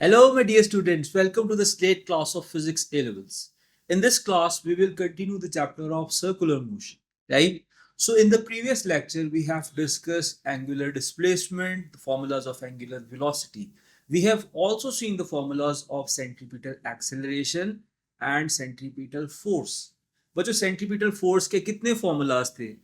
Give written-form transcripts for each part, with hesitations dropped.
Hello, my dear students. Welcome to the Slate class of Physics A levels. In this class, we will continue the chapter of circular motion, right? So, in the previous lecture, we have discussed angular displacement, the formulas of angular velocity. We have also seen the formulas of centripetal acceleration and centripetal force. बच्चों centripetal force के कितने formulas थे?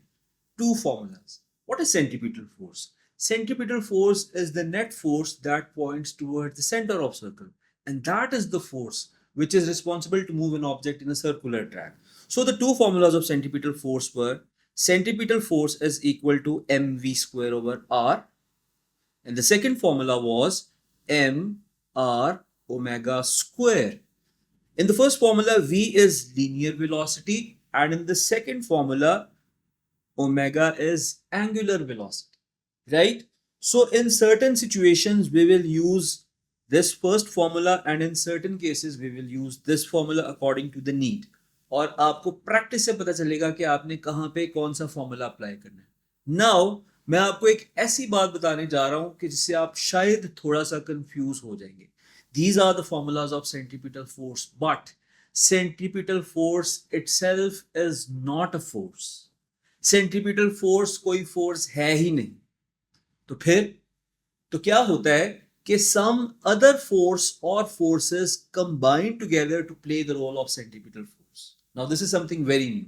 Two formulas. What is centripetal force? Centripetal force is the net force that points towards the center of circle, and that is the force which is responsible to move an object in a circular track. So the two formulas of centripetal force were centripetal force is equal to mv square over r, and the second formula was m r omega square. In the first formula, v is linear velocity, and in the second formula, omega is angular velocity, right? So in certain situations we will use this first formula, and in certain cases we will use this formula according to the need. और आपको practice से पता चलेगा कि आपने कहाँ पे कौन सा फॉर्मूला अप्लाई करना है. नाउ मैं आपको एक ऐसी बात बताने जा रहा हूं कि जिससे आप शायद थोड़ा सा कंफ्यूज हो जाएंगे. These are the formulas of centripetal force, but centripetal force itself is not a force. Centripetal force कोई फोर्स है ही नहीं. तो फिर तो क्या होता है कि सम अदर फोर्स और forces combine together to play the role of centripetal force. Now this is something very new.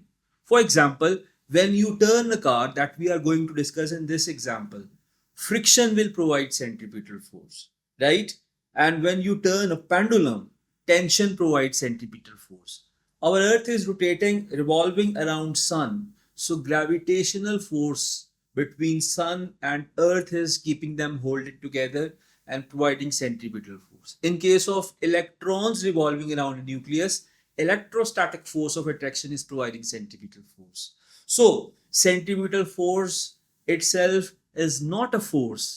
For example, when you turn a car that we are going to discuss in this example, friction will provide centripetal force, right? And when you turn a pendulum, tension provides centripetal force. Our earth is rotating, revolving around sun, so gravitational force between sun and earth is keeping them hold it together and providing centripetal force. In case of electrons revolving around a nucleus, electrostatic force of attraction is providing centripetal force. So centripetal force itself is not a force.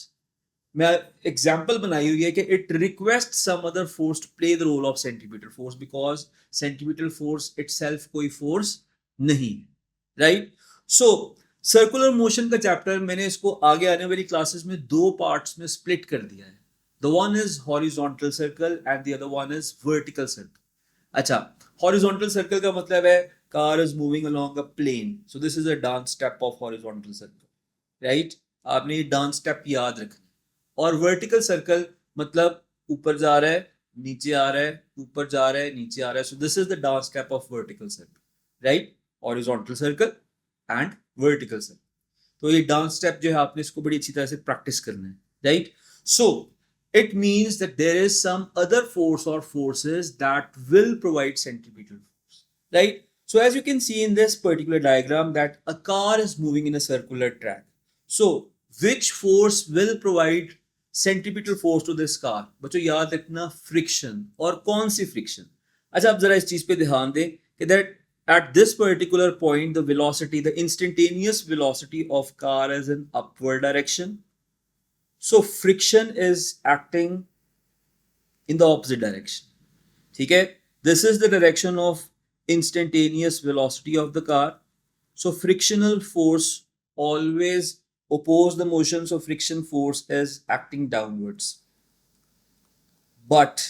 मैं example बनाई हुई है कि it request some other force to play the role of centripetal force, because centripetal force itself कोई फोर्स नहीं है, right? So circular motion का चैप्टर मैंने इसको आगे आने वाली क्लासेस में दो पार्ट्स में स्प्लिट कर दिया है. The one is horizontal circle and the other one is vertical circle. अच्छा, हॉरिजॉन्टल सर्कल का मतलब है car is moving along a plane, so this is a dance step of horizontal circle, right? आपने ये dance step याद रखना. और vertical circle मतलब ऊपर जा रहा है, नीचे आ रहा है, ऊपर जा रहा है, नीचे आ रहा है. So this is the dance step of vertical circle, right? Horizontal circle and vertical circle. तो ये डांस स्टेप जो है आपने इसको बड़ी अच्छी तरह से प्रैक्टिस करना है, right? So it means that there is some other force or forces that will provide centripetal force, right? So as you can see in this particular diagram that a car is moving in a circular track. So which force will provide centripetal force to this car? बच्चों याद रखना friction. और कौन सी friction? अच्छा, आप जरा इस चीज पे ध्यान दें कि that at this particular point the velocity, the instantaneous velocity of car is in upward direction. So friction is acting in the opposite direction. ठीक है? This is the direction of instantaneous velocity of the car. So frictional force always oppose the motion, so friction force is acting downwards. But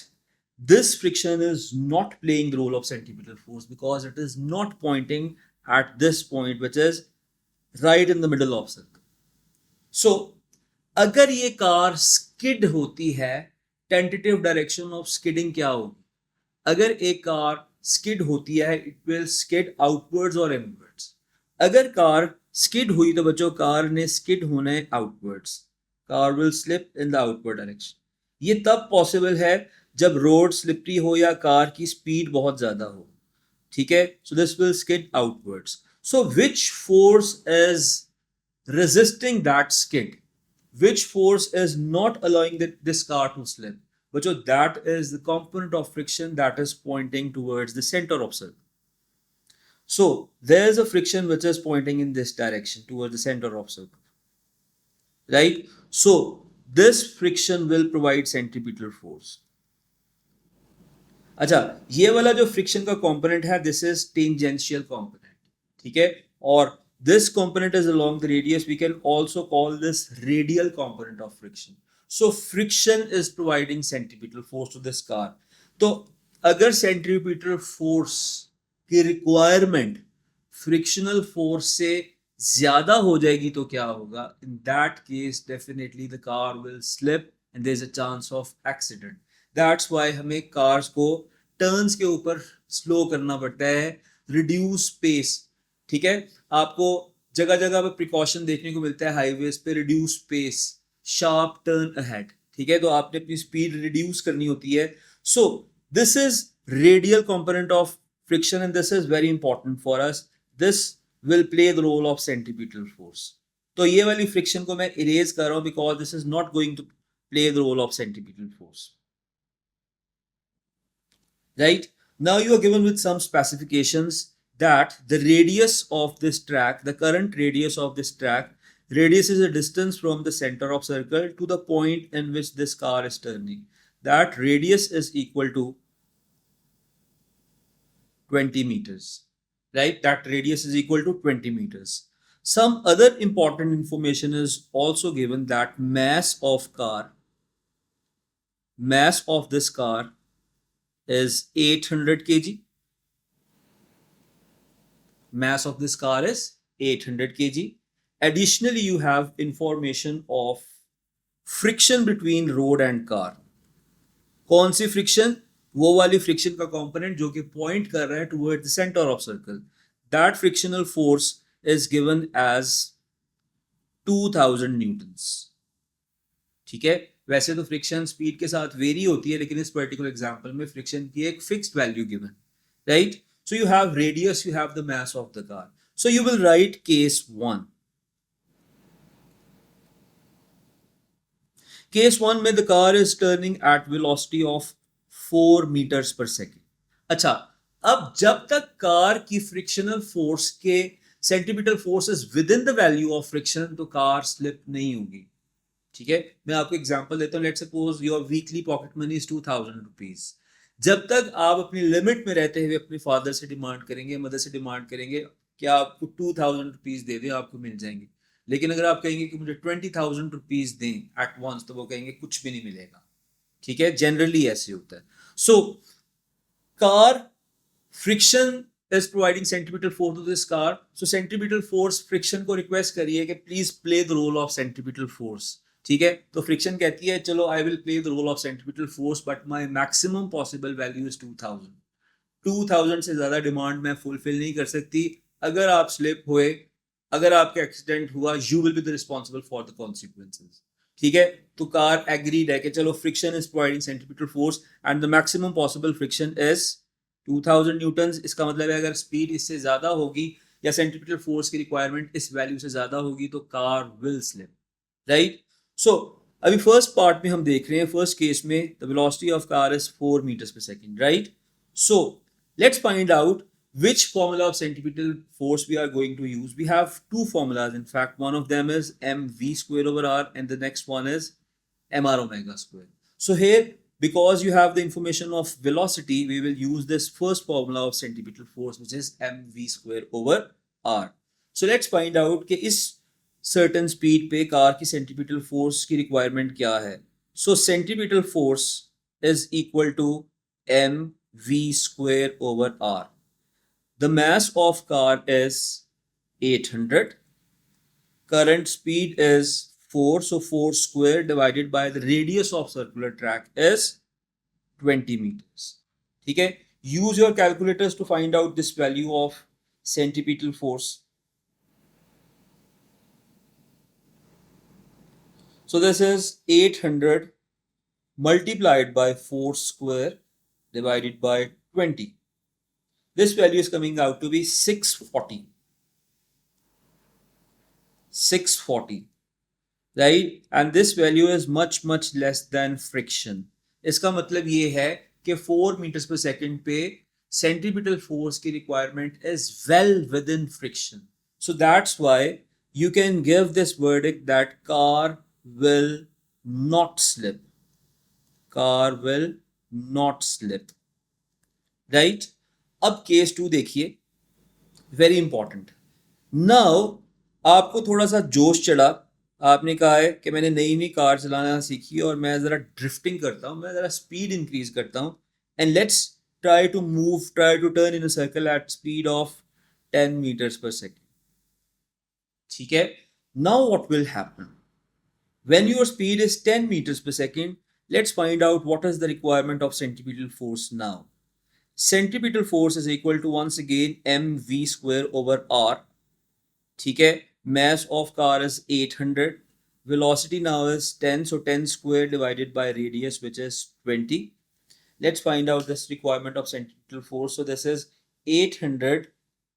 this friction is not playing the role of centripetal force because it is not pointing at this point, which is right in the middle of circle. So अगर ये car skid होती है, tentative direction of skidding क्या होगी? अगर एक car skid होती है, इट विल स्किड आउटवर्ड्स और इनवर्ड्स. अगर कार स्किड हुई तो बच्चों कार ने स्किड होना है outwards. Car will slip in the outward direction. ये तब पॉसिबल है जब रोड स्लिपरी हो या कार की स्पीड बहुत ज्यादा हो. ठीक है? So this will skid outwards. So which force is resisting that skid? Which force is not allowing this car to slip? But that is the component of friction that is pointing towards the center of circle. So there is a friction which is pointing in this direction towards the center of circle, right? So this friction will provide centripetal force. अच्छा, ये वाला जो friction का component है, this is tangential component. ठीक है? और this component is along the radius. We can also call this radial component of friction. So friction is providing centripetal force to this car. तो अगर centripetal force की requirement frictional force से ज्यादा हो जाएगी तो क्या होगा? In that case, definitely the car will slip and there's a chance of accident. That's why हमें cars को turns के ऊपर slow करना पड़ता है, reduce pace. ठीक है, आपको जगह जगह पे प्रिकॉशन देखने को मिलता है हाईवेज पे, reduce pace, sharp turn ahead. ठीक है, तो आपने अपनी स्पीड रिड्यूस करनी होती है. So this is radial component of friction and this is very important for us. This will play the role of centripetal force. तो ये वाली फ्रिक्शन को मैं इरेज कर रहा हूं because this is not going to play the role of centripetal force. Right now you are given with some specifications that the radius of this track, the current radius of this track, radius is a distance from the center of circle to the point in which this car is turning. That radius is equal to 20 meters. Right, that radius is equal to 20 meters. Some other important information is also given that mass of this car is 800 kg. Mass of this car is 800 kg. Additionally, you have information of friction between road and car. कौन सी friction? वो वाली friction का component जो कि point कर रहा है toward the center of circle. That frictional force is given as 2000 newtons. ठीक है, वैसे तो फ्रिक्शन स्पीड के साथ वेरी होती है, लेकिन इस पर्टिकुलर एग्जांपल में फ्रिक्शन की एक fixed value given. Right, so you have radius, you have the mass of the car. So you will write case 1. Case 1 में the car is turning at velocity of 4 metres per second. अच्छा, अब जब तक car की frictional force के centripetal force is within the value value ऑफ फ्रिक्शन, तो कार स्लिप नहीं होगी. ठीक है, मैं आपको एग्जांपल देता हूं. Let's suppose your weekly pocket money is 2000 rupees. जब तक आप अपनी लिमिट में रहते हुए अपने फादर से डिमांड करेंगे, मदर से डिमांड करेंगे कि आपको 2000 रुपीज दे दें, आपको मिल जाएंगे. लेकिन अगर आप कहेंगे कि मुझे 20,000 रुपीज दें एट वंस, तो वो कहेंगे कुछ भी नहीं मिलेगा. ठीक है, जनरली ऐसे होता है. So car friction is providing centripetal force to this car. So centripetal force friction को रिक्वेस्ट करिए कि please play the role of centripetal force. ठीक है, तो फ्रिक्शन कहती है चलो I will play the role of centripetal force but my maximum possible value is 2000. 2000 से ज्यादा डिमांड मैं फुलफिल नहीं कर सकती. अगर आप स्लिप हुए, अगर आपका एक्सीडेंट हुआ, you will be the responsible for the consequences. ठीक है, तो कार एग्रीड है कि चलो friction is providing centripetal force and the maximum possible friction is 2000 Newton. इसका मतलब है अगर स्पीड इससे ज्यादा होगी या सेंट्रीपिटल फोर्स की रिक्वायरमेंट इस वैल्यू से ज्यादा होगी तो कार विल स्लिप. राइट, सो अभी फर्स्ट पार्ट में हम देख रहे हैं, फर्स्ट केस में the velocity of car is 4 meters per second. Right, so let's find out which formula of centripetal force we are going to use. We have two formulas. In fact, one of them is mv square over r and the next one is mr omega square. So here, because you have the information of velocity, we will use this first formula of centripetal force, which is mv square over r. So let's find out कि इस certain speed पे car की centripetal force की requirement क्या है. So centripetal force is equal to mv square over r. The mass of car is 800. Current speed is 4. So 4 square divided by the radius of circular track is 20 meters. ठीक है, use your calculators to find out this value of centripetal force. So this is 800 multiplied by 4 square divided by 20. This value is coming out to be 640. 640, right? And this value is much less than friction. इसका मतलब ये है कि 4 meters per second पे centripetal force की requirement is well within friction. So that's why you can give this verdict that car will not slip. Car will not slip. Right? अब case 2 देखिए, very important. Now आपको थोड़ा सा जोश चढ़ा आपने कहा है कि मैंने नई नई कार चलाना सीखी और मैं ज़रा ड्रिफ्टिंग करता हूँ, मैं ज़रा स्पीड इंक्रीज करता हूँ, and let's try to turn in a circle at speed of 10 metres per second. ठीक है. Now what will happen when your speed is 10 meters per second? Let's find out what is the requirement of centripetal force now. Centripetal force is equal to once again mv square over r. ठीक है. Mass of car is 800. Velocity now is 10, so 10 square divided by radius, which is 20. Let's find out this requirement of centripetal force. So this is 800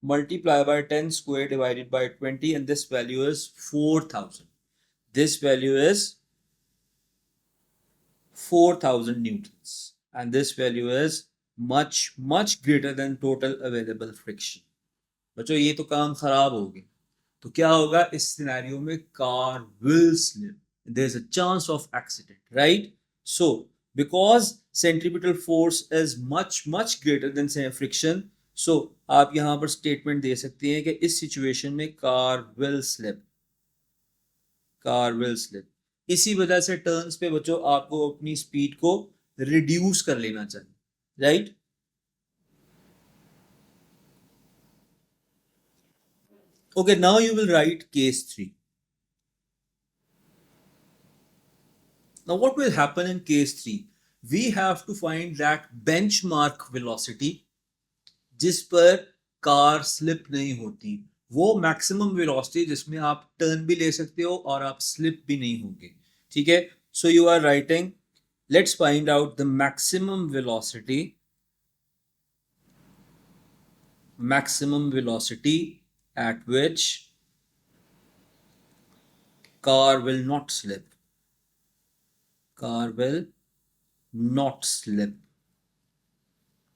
multiplied by 10 square divided by 20, and this value is 4000. This value is 4000 newtons, and this value is much greater than total available friction. बच्चों ये तो काम खराब हो गया. तो क्या होगा इस सिनेरियो में? Car will slip, there is a chance of accident, right? So because centripetal force is much greater than friction, so आप यहां पर स्टेटमेंट दे सकते हैं कि इस सिचुएशन में कार विल स्लिप. इसी वजह से टर्न्स पे बच्चों आपको अपनी स्पीड को रिड्यूस कर लेना चाहिए, right? Okay, now you will write case 3. Now what will happen in case 3? We have to find that benchmark velocity जिस पर कार स्लिप नहीं होती, वो मैक्सिमम वेलोसिटी जिसमें आप टर्न भी ले सकते हो और आप स्लिप भी नहीं होंगे. ठीक है. So you are writing, let's find out the maximum velocity at which car will not slip.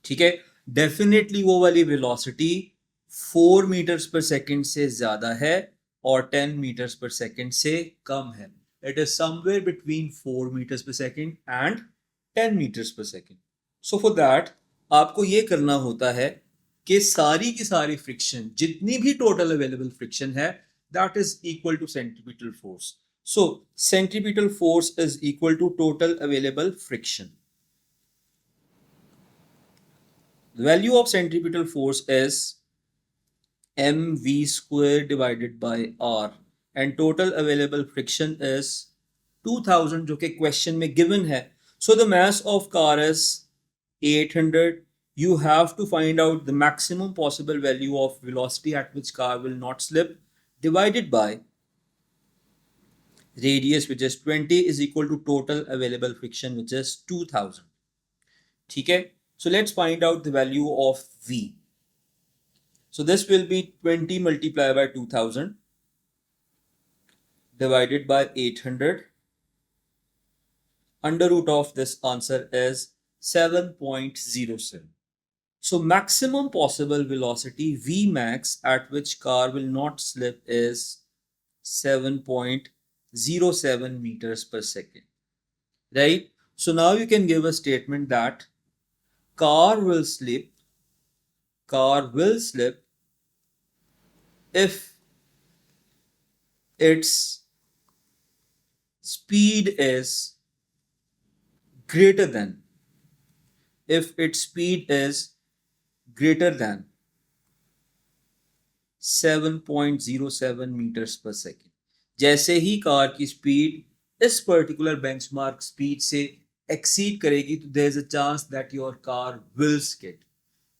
ठीक है. डेफिनेटली वो वाली वेलोसिटी 4 मीटर्स पर सेकंड से ज्यादा है और 10 मीटर्स पर सेकंड से कम है. It is somewhere between 4 metres per second and 10 metres per second. So for that आपको ये करना होता है कि सारी की सारी फ्रिक्शन, जितनी भी टोटल अवेलेबल फ्रिक्शन है, that is equal to centripetal force. So centripetal force is equal to total available friction. The value of centripetal force is mv square divided by r, and total available friction is 2000 जो कि question में given है. So the mass of car is 800. You have to find out the maximum possible value of velocity at which car will not slip, divided by radius, which is 20, is equal to total available friction, which is 2000. ठीक है. So let's find out the value of V. So this will be 20 multiplied by 2000 divided by 800. Under root of this answer is 7.07. So maximum possible velocity V max at which car will not slip is 7.07 meters per second. Right? So now you can give a statement that car will slip if its speed is greater than 7.07 meters per second. जैसे ही कार की speed इस particular benchmark speed से exceed करेगी तो there is a chance that your car will skid.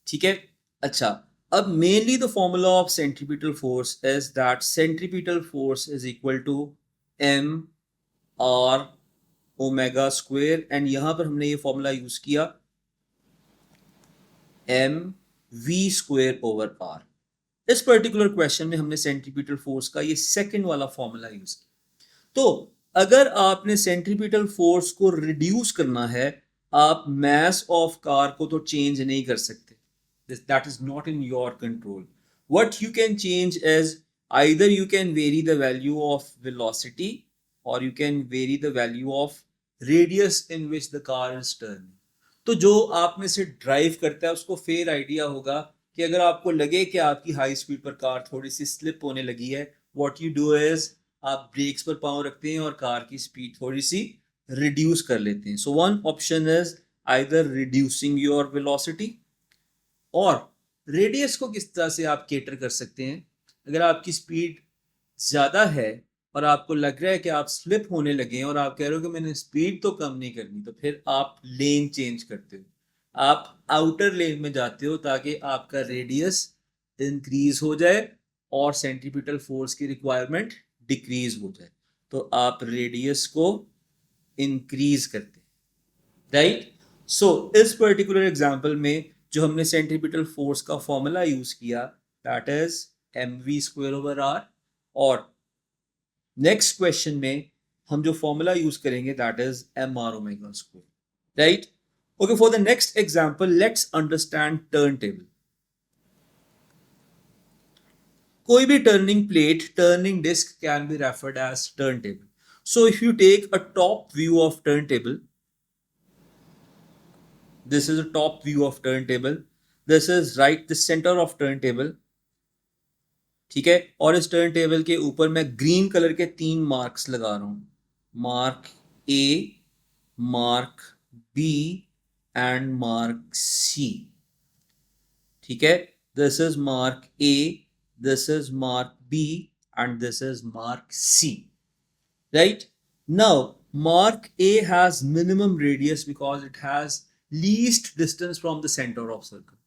ठीक है. अच्छा, अब mainly the formula of centripetal force is that centripetal force is equal to m r omega square, and यहां पर हमने ये फॉर्मूला यूज किया m v square over r. इस पर्टिकुलर क्वेश्चन में हमने सेंट्रीपिटल फोर्स का ये सेकंड वाला फॉर्मूला यूज किया. तो अगर आपने सेंट्रीपिटल फोर्स को रिड्यूस करना है, आप मास ऑफ कार को तो चेंज नहीं कर सकते. That is not in your control. What you can change is either you can vary the value of velocity or you can vary the value of radius in which the car is turning. तो जो आप में से drive करता है उसको fair idea होगा कि अगर आपको लगे कि आपकी हाई स्पीड पर कार थोड़ी सी स्लिप होने लगी है, व्हाट यू डू इज आप ब्रेक्स पर पाँव रखते हैं और कार की स्पीड थोड़ी सी रिड्यूस कर लेते हैं. So one option is either reducing your velocity, और रेडियस को किस तरह से आप केटर कर सकते हैं. अगर आपकी स्पीड ज़्यादा है और आपको लग रहा है कि आप स्लिप होने लगे हैं और आप कह रहे हो कि मैंने स्पीड तो कम नहीं करनी, तो फिर आप लेन चेंज करते हो, आप आउटर लेन में जाते हो ताकि आपका रेडियस इंक्रीज हो जाए और सेंट्रीपिटल फोर्स की रिक्वायरमेंट डिक्रीज हो जाए. तो आप रेडियस को इंक्रीज करते हैं, राइट. सो इस पर्टिकुलर एग्जांपल में जो हमने सेंट्रीपिटल फोर्स का फॉर्मूला यूज किया, दैट इज mv²/r, और नेक्स्ट क्वेश्चन में हम जो फॉर्मूला यूज करेंगे that is mr², right. Okay, for the next example let's understand turn table. कोई भी turning plate, turning disc can be referred as turn table. So if you take a top view of turn table, this is a top view of turntable, this is right the center of turntable, ठीक है. और इस turn table के ऊपर मैं green colour के 3 marks लगा रहा हूं, mark A, mark B and mark C. ठीक है, this is mark A, this is mark B and this is mark C, right. Now mark A has minimum radius because it has least distance from the center of circle.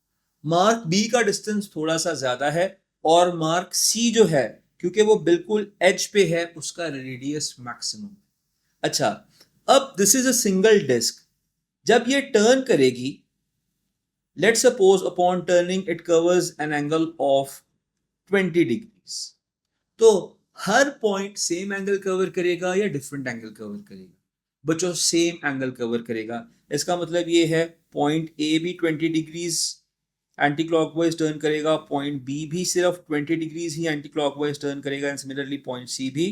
mark B का distance थोड़ा सा ज्यादा है, और mark C जो है क्योंकि वो बिल्कुल edge पे है उसका radius maximum. अच्छा, अब this is a single disk. जब ये turn करेगी, let's suppose upon turning it covers an angle of 20 degrees. तो हर पॉइंट सेम एंगल कवर करेगा या डिफरेंट एंगल कवर करेगा? बच्चों, सेम एंगल कवर करेगा. इसका मतलब ये है पॉइंट ए भी 20 डिग्रीज एंटी क्लॉकवाइज टर्न करेगा, पॉइंट बी भी सिर्फ 20 डिग्रीज ही एंटी क्लॉकवाइज टर्न करेगा, एंड सिमिलरली पॉइंट सी भी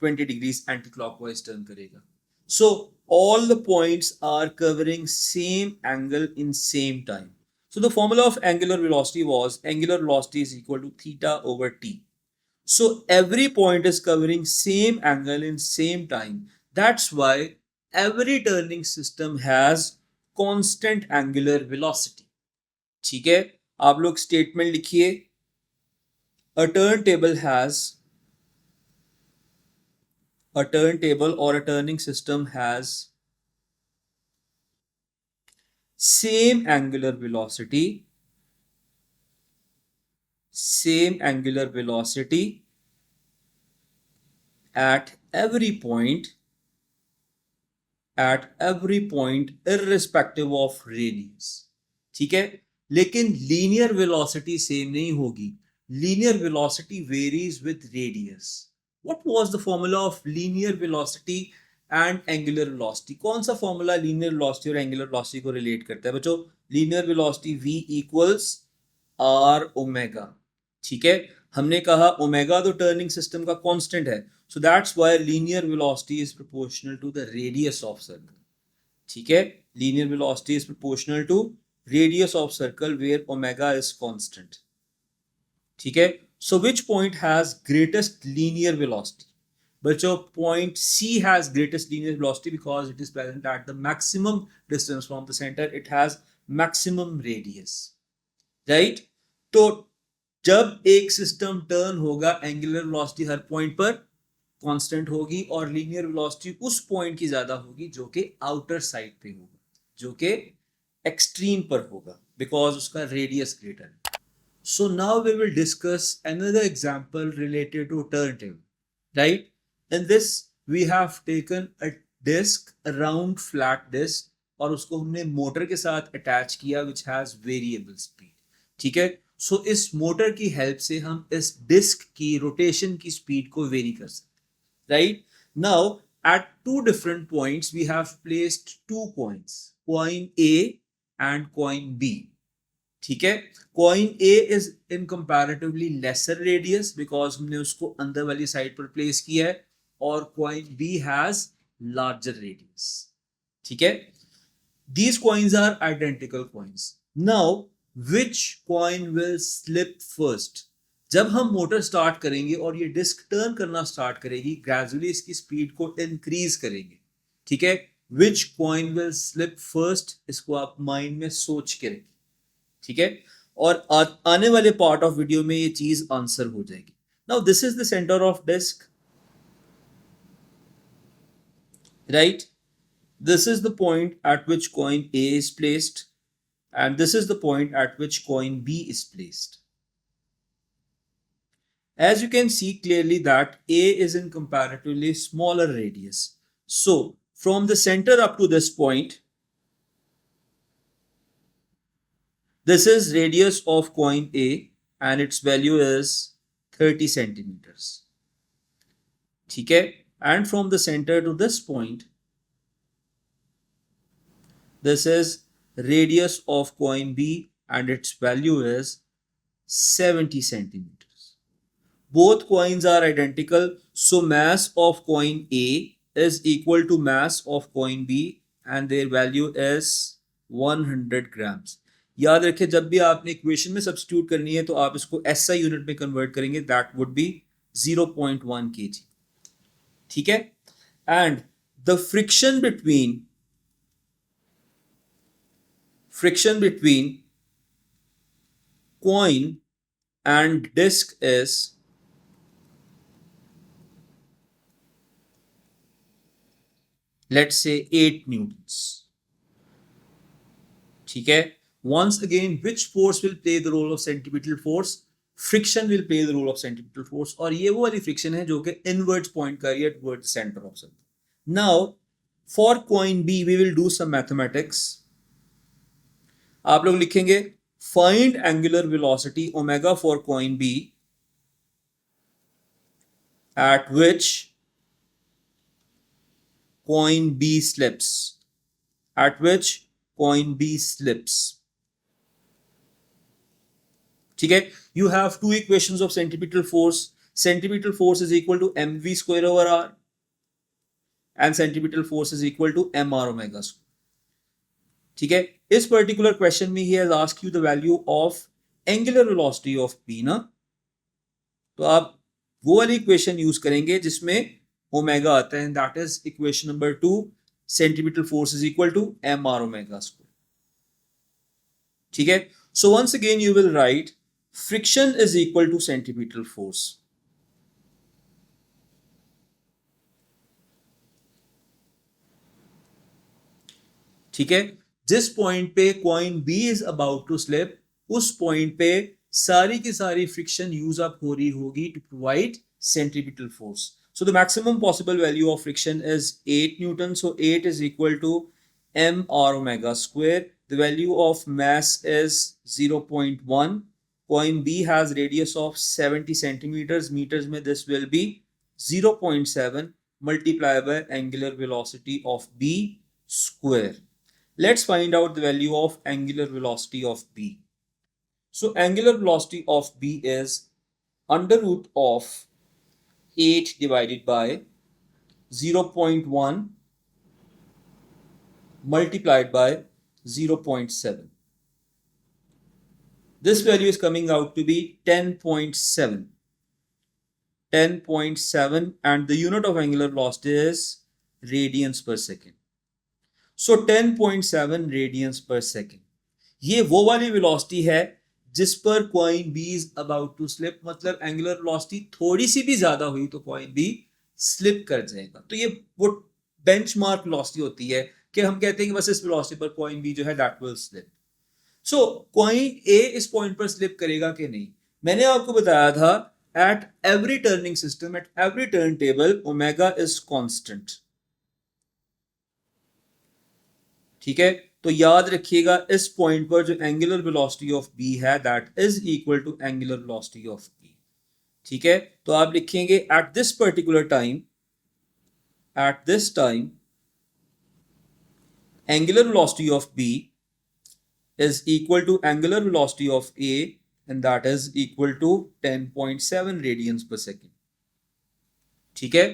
20 डिग्रीज एंटी क्लॉकवाइज टर्न करेगा. सो all the points are covering same angle in same time. So the formula of angular velocity was angular velocity is equal to theta over t. So every point is covering same angle in same time. That's why every turning system has constant angular velocity. ठीक है, आप लोग statement लिखिए. A turntable or a turning system has same angular velocity at every point irrespective of radius. ठीक है, लेकिन linear velocity same नहीं होगी. Linear velocity varies with radius. What was the formula of linear velocity and angular velocity? कौन सा formula linear velocity और angular velocity को relate करता है बच्चों? Linear velocity v equals r omega. ठीक है, हमने कहा ओमेगा तो टर्निंग सिस्टम का कांस्टेंट है, so that's why linear velocity is proportional to the radius of circle. ठीक है, linear velocity is proportional to radius of circle where omega is constant. ठीक है, so which point has greatest linear velocity? बच्चों, point C has greatest linear velocity because it is present at the maximum distance from the center. It has maximum radius, right? तो जब एक system turn होगा, angular velocity हर point पर constant होगी और linear velocity उस point की ज्यादा होगी जो कि आउटर साइड पे होगा, जो कि एक्सट्रीम पर होगा, बिकॉज उसका रेडियस ग्रेटर है. So now we will discuss another example related to turntable, right. In this we have taken a disc, a round flat disc, और उसको हमने मोटर के साथ अटैच किया विच हैज वेरिएबल स्पीड. ठीक है, सो इस मोटर की हेल्प से हम इस डिस्क की रोटेशन की स्पीड को वेरी कर सकते हैं, right. Now at two different points we have placed two coins, coin A and coin B. ठीक है, coin A is in comparatively lesser radius because हमने उसको अंदर वाली साइड पर प्लेस किया है, और coin B has larger radius. ठीक है, these coins are identical coins. Now which coin will slip first? जब हम मोटर स्टार्ट करेंगे और ये डिस्क टर्न करना स्टार्ट करेगी, ग्रेजुअली इसकी स्पीड को इंक्रीज करेंगे, ठीक है। विच कॉइन विल स्लिप फर्स्ट, इसको आप माइंड में सोच के रखिए, ठीक है। और आने वाले पार्ट ऑफ वीडियो में ये चीज आंसर हो जाएगी। Now this is the centre of disc, right. This is the point at which coin A is placed, and this is the point at which coin B is placed. As you can see clearly that A is in comparatively smaller radius. So from the center up to this point, this is radius of coin A and its value is 30 centimeters. ठीक है? And from the center to this point, this is radius of coin B and its value is 70 centimeters. Both coins are identical, so mass of coin A is equal to mass of coin B and their value is 100 grams. याद रखें, जब भी आपने equation में substitute करनी है तो आप इसको SI यूनिट में कन्वर्ट करेंगे, दैट वुड बी 0.1 kg, ठीक है। And the friction between coin and disc is let's say 8 newtons, ठीक है। Once again, which force will play the role of centripetal force? Friction will play the role of centripetal force, और ये वो वाली friction है जो कि inwards point कर रही है towards the center of something. Now for coin B we will do some mathematics. आप लोग लिखेंगे find angular velocity omega for coin B at which coin B slips, at which coin B slips, ठीक है। You have two equations of centripetal force. Centripetal force is equal to mv square over r and centripetal force is equal to mr omega square, ठीक है। इस particular question में he has asked you the value of angular velocity of P ना, तो आप वो वाली equation use करेंगे जिसमें ओमेगा आता है, that is equation number 2, centripetal force is equal to M R omega square, ठीक है। So once again you will write friction is equal to centripetal force, ठीक है। जिस पॉइंट पे coin B is about to slip, उस point पे सारी की सारी फ्रिक्शन यूज अप हो रही होगी to provide centripetal force. So the maximum possible value of friction is 8 Newton. So 8 is equal to mr omega square. The value of mass is 0.1. Coin B has radius of 70 centimeters. Meters में this will be 0.7 multiplied by angular velocity of B square. Let's find out the value of angular velocity of B. So angular velocity of B is under root of 8 divided by 0.1 multiplied by 0.7. This value is coming out to be 10.7. 10.7 and the unit of angular velocity is radians per second. So 10.7 radians per second. ये वो वाली velocity है जिस पर coin B is about to slip, मतलब angular velocity थोड़ी सी भी ज्यादा हुई तो कॉइन बी स्लिप कर जाएगा. तो ये वो बेंचमार्क वेलोसिटी होती है कि हम कहते हैं कि बस इस वेलोसिटी पर कॉइन बी जो है that will slip. So coin A इस पॉइंट पर स्लिप करेगा कि नहीं, मैंने आपको बताया था at every turning system, at every turn table omega is constant. ठीक है, तो याद रखिएगा इस पॉइंट पर जो एंगुलर वेलोसिटी ऑफ बी है that is equal to angular velocity of B. ठीक है, तो आप लिखेंगे at this particular time, at this time angular velocity of B is equal to angular velocity of A and that is equal to 10.7 radians per second. ठीक है,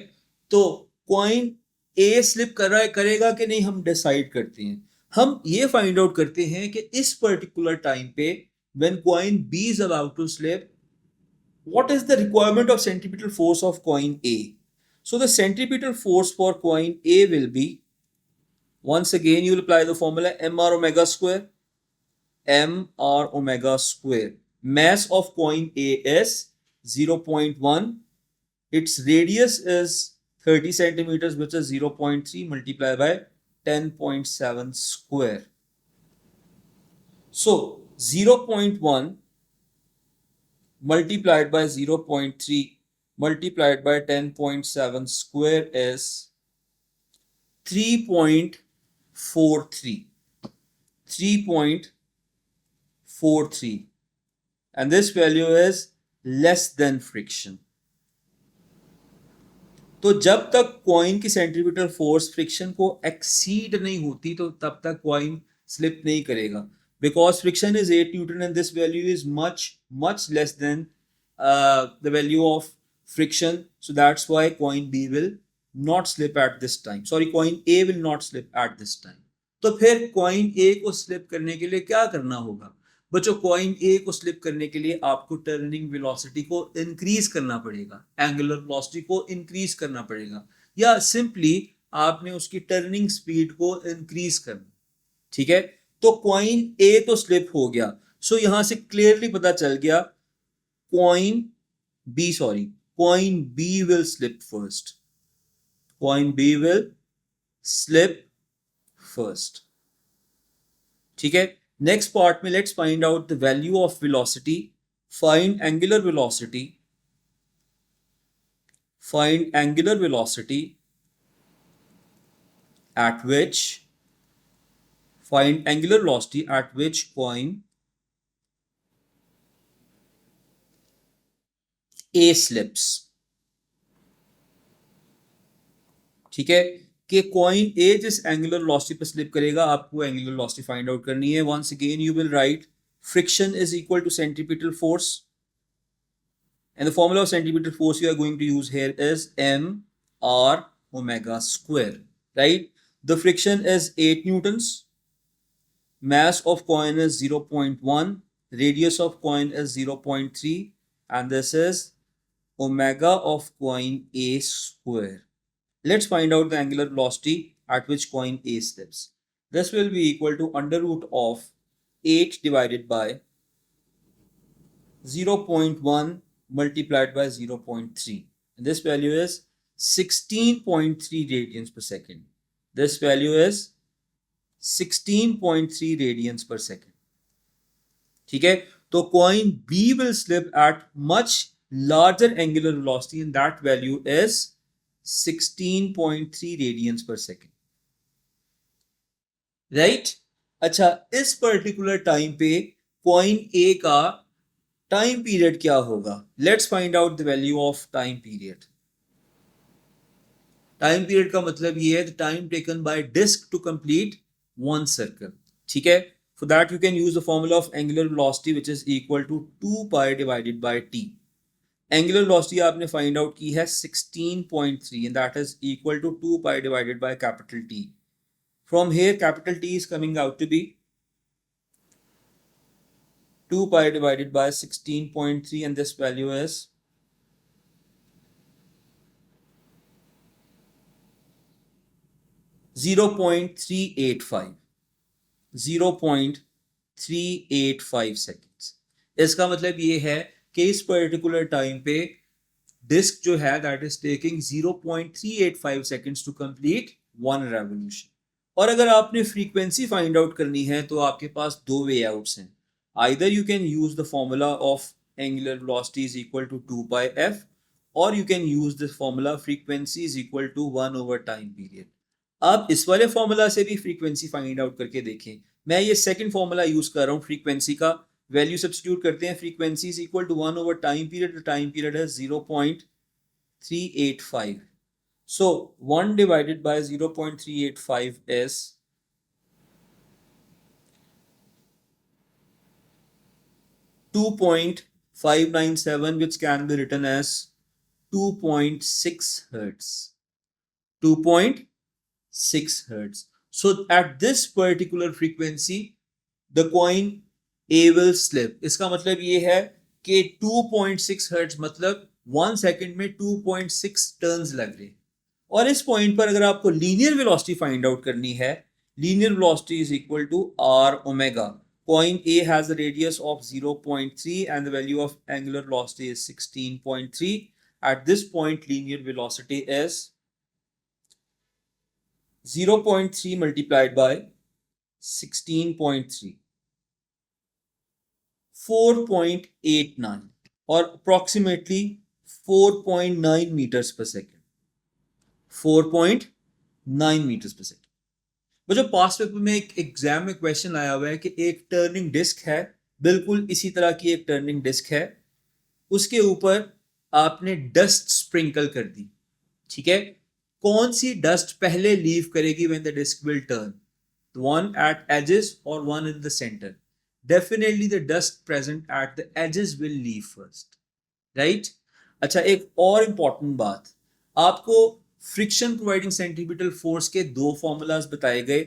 तो coin A slip कर रहा है करेगा कि नहीं हम डिसाइड करते हैं. हम ये फाइंड आउट करते हैं कि इस पर्टिकुलर टाइम पे when coin B is about to slip What is the requirement of centripetal force of coin A? So the centripetal force for coin A will be, once again you will apply the formula mr omega square. mr omega square. Mass of coin A is 0.1. Its radius is 30 centimeters, which is 0.3 multiplied by 10.7 square. So 0.1 multiplied by 0.3 multiplied by 10.7 square is 3.43. 3.43. And this value is less than friction. तो जब तक coin की centripetal force friction को exceed नहीं होती तो तब तक कॉइन स्लिप नहीं करेगा, because friction is 8 Newton and this value is much less than the value of friction. So that's why coin B will not slip at this time. Sorry, coin A will not slip at this time. तो फिर coin A को slip करने के लिए क्या करना होगा बच्चों? कॉइन ए को स्लिप करने के लिए आपको टर्निंग वेलोसिटी को इंक्रीज करना पड़ेगा, एंगुलर वेलोसिटी को इंक्रीज करना पड़ेगा, या सिंपली आपने उसकी टर्निंग स्पीड को इंक्रीज करना। ठीक है, तो कॉइन ए तो स्लिप हो गया। सो यहां से क्लियरली पता चल गया coin B will slip first. Coin B will slip first. ठीक है, नेक्स्ट पार्ट में let's find out the value of velocity. Find angular velocity. Find angular velocity at which coin A slips। ठीक है, कि coin ए जिस angular velocity पर slip करेगा आपको एंगुलर वेलोसिटी फाइंड आउट करनी है। Once again you will write friction is equal to centripetal force, and the formula of centripetal force you are going to use here is mr omega square, right? The friction is 8 newtons, mass of coin is 0.1, radius of coin is 0.3, and this is omega of coin A square. Let's find out the angular velocity at which coin A slips. This will be equal to under root of 8 divided by 0.1 multiplied by 0.3. And this value is 16.3 radians per second. This value is 16.3 radians per second. ठीक है, तो coin B will slip at much larger angular velocity and that value is 16.3 radians per second. Right? अच्छा, इस particular time पे coin A का time period क्या होगा? Let's find out the value of time period. Time period का मतलब ये है the time taken by disc to complete one circle. ठीक है, for that you can use the formula of angular velocity which is equal to 2 pi divided by T. Angular velocity आपने find out की है 16.3 and that is equal to 2 pi divided by capital T. From here capital T is coming out to be 2 pi divided by 16.3 and this value is 0.385 seconds। इसका मतलब ये है कि इस particular time पे disc जो है that is taking 0.385 seconds to complete one revolution. और अगर आपने फ्रीक्वेंसी फाइंड आउट करनी है तो आपके पास दो वे आउट्स हैं। Either you can use the formula of angular velocity is equal to 2 pi f or you can use the formula frequency is equal to 1 over time period. आप इस वाले फॉर्मूला से भी फ्रीक्वेंसी फाइंड आउट करके देखें। मैं ये second formula use कर रहा हूँ फ्रीक्वेंसी का। वैल्यू सब्स्टिट्यूट करते हैं, frequency is equal to 1 over time period. The time period है 0.385। So 1 divided by 0.385 is 2.597, which can be written as 2.6 hertz. 2.6 hertz. So at this particular frequency, the coin A will slip. इसका मतलब ये है कि 2.6 hertz मतलब 1 second में 2.6 turns लग रहे हैं। और इस पॉइंट पर अगर आपको लीनियर वेलोसिटी फाइंड आउट करनी है, linear velocity is equal to R omega. Point A has a radius of 0.3 and the value of angular velocity is 16.3. At this point, linear velocity is 0.3 multiplied by 16.3, 4.89 or approximately 4.9 meters per second. 4.9 meters per second. वो जो past paper में एक exam में question आया हुआ है कि एक टर्निंग डिस्क है, बिल्कुल इसी तरह की एक टर्निंग डिस्क है, उसके ऊपर आपने डस्ट स्प्रिंकल कर दी, ठीक है, कौन सी डस्ट पहले लीव करेगी when the disc will turn? One at edges or one in the centre. Definitely the dust present at the edges will leave first, right? अच्छा, एक और इंपॉर्टेंट बात, आपको फ्रिक्शन प्रोवाइडिंग सेंट्रीपिटल फोर्स के दो formulas बताए गए.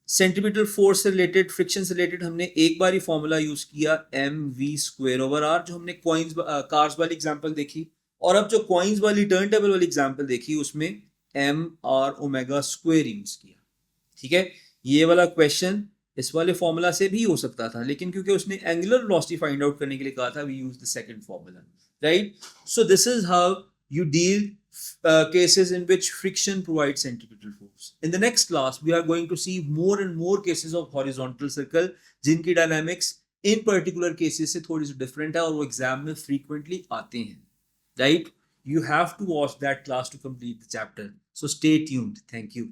सेंट्रीपिटल फोर्स से रिलेटेड, फ्रिक्शन से रिलेटेड हमने एक बार ही फॉर्मूला यूज किया mv²/r, जो हमने कॉइंस कार्स वाली एग्जांपल देखी, और अब जो कॉइंस वाली टर्न टेबल वाली एग्जांपल देखी उसमें mr⍵² यूज किया, ठीक है. ये वाला क्वेश्चन इस वाले फॉर्मूला से भी हो सकता था, लेकिन क्योंकि उसने एंगुलर वेलोसिटी फाइंड आउट करने के लिए कहा था, we use the second formula, right? So this is how you deal cases in which friction provides centripetal force. In the next class, we are going to see more and more cases of horizontal circle, जिनकी dynamics in particular cases से थोड़ी सी different है और वो exam में frequently आते हैं, right? You have to watch that class to complete the chapter. So stay tuned. Thank you.